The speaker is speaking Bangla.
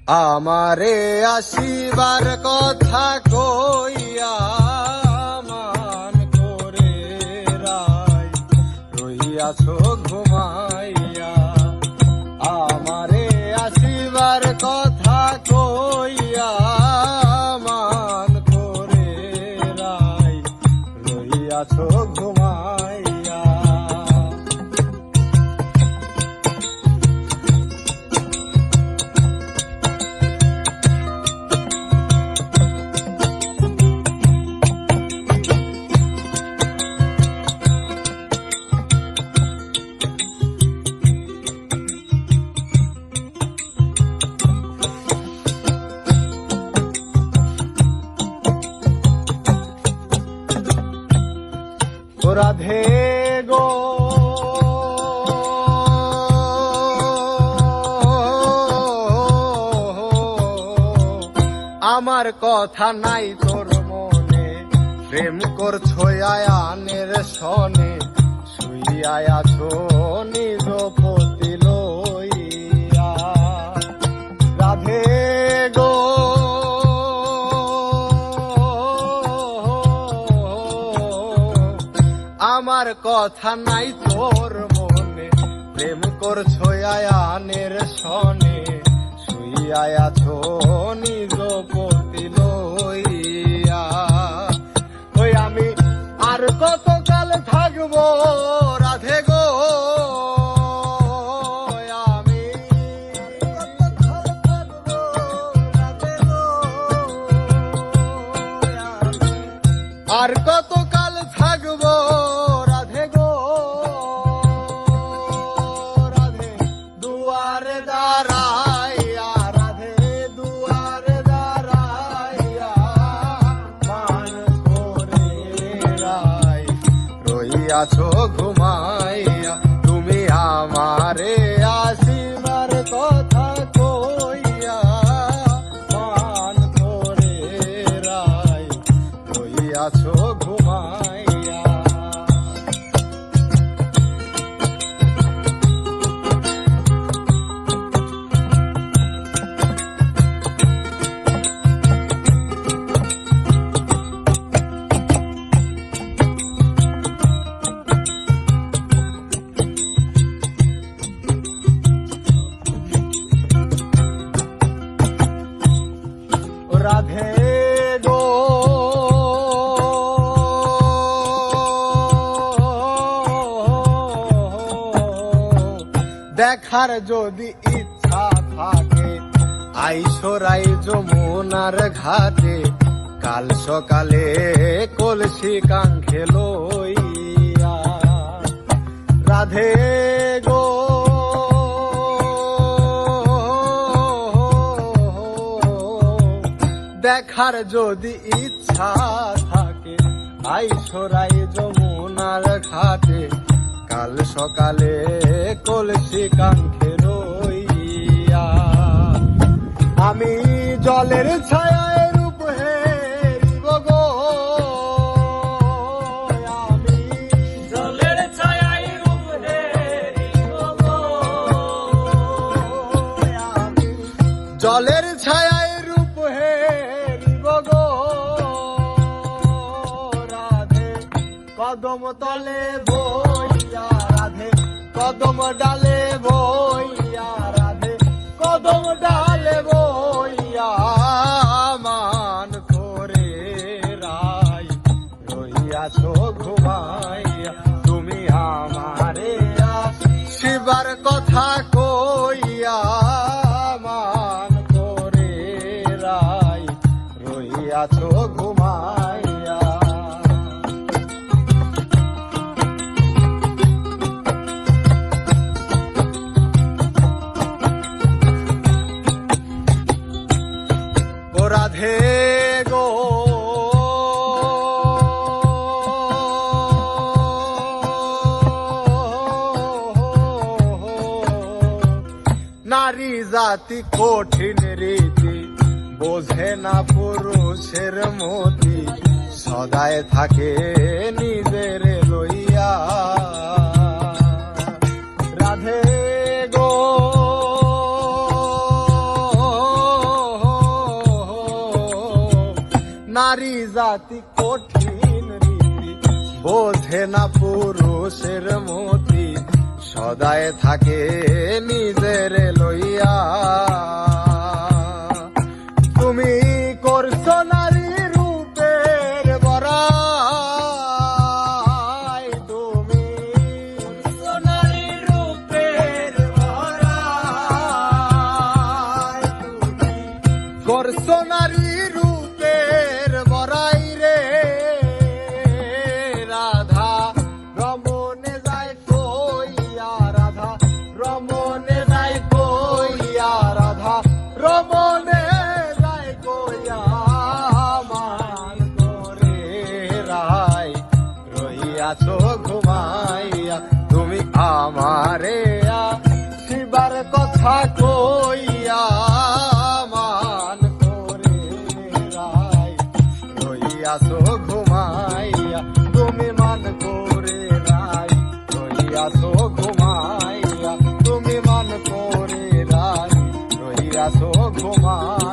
আমারে আসিবার কথা কইয়া মান করে রাই রইয়াছো ঘুমাইয়া। আমারে আসিবার কথা কইয়া মান করে রাই রইয়াছো ঘুমাইয়া। রাধে গো আমার কথা নাই তোর মনে, প্রেম করছো আয়ানের সনে, শুইয়া আছো নিজ পতি লইয়া। রাধে গো আমার কথা নাই তোর মনে, প্রেম করছো আয়ানের সনে, শুইয়া আছো নিজ পতি লইয়া। ওই আমি আর কতকাল থাকবো রাধে গো, আমি কতকাল থাকবো রাধে গো, আর কতকাল থাকবো রাধে গো। রাধে দুয়ারে দাঁড়াইয়া, রাধে দুয়ারে দাঁড়াইয়া মান করে রাই রইয়াছো ঘুমাইয়া। তুমি আমারে আসিবার কথা কইয়া মান করে রাই রইয়াছো ঘুমাইয়া। রাধে গো দেখার যদি ইচ্ছা থাকে আইসরাই যমুনার ঘাটে, কাল সকালে কলসি কাঙ্খে লইয়া। রাধে গো দেখার যদি ইচ্ছা থাকে আইসরাই যমুনার ঘাটে, কাল সকালে কলসি কাঙ্খে রইয়া। আমি জলের ছায়ায় রূপ হেরিব গো, আমি জলের ছায়ায় রূপ হেরিব গো, আমি জলের ছায়ায় রূপ হেরিব গো। রাধে কদম তলে বইয়া, রাধে কদম ডালে বইয়া, রাধে কদম ডালে বইয়া মান করে রাই রইয়াছো ঘুমাইয়া। তুমি আমারে আসিবার কথা কইয়া মান করে রাই রইয়াছো ঘুমাইয়া। রাধে গো নারী জাতি কঠিন রীতি, বোঝে না পুরুষের মতি, সদায় থাকে নিজের লইয়া। রাধে গো নারী জাতি কঠিন রীতি, বোঝে না পুরুষের মতি, সদায় থাকে নিজের লইয়া। তুমি করছো নারী রূপের বড়াই, তুমি করছো নারী রূপের বড়াই, তুমি করছো নারী রূপের বড়াই রে। রাধা রমনে যায় কইয়া, রাধা রমনে যায় কইয়া, রাধা রমনে যায় কইয়া, মান করে রাই রইয়াছো ঘুমাইয়া। তুমি আমারে শিবার কথা কইয়া, মান করে রাই রইয়াছো ঘুমাইয়া। তুমি মান করে রাই রইয়াছো ঘুমাইয়া, তুমি মান করে রাই রইয়াছো ঘুমাইয়া।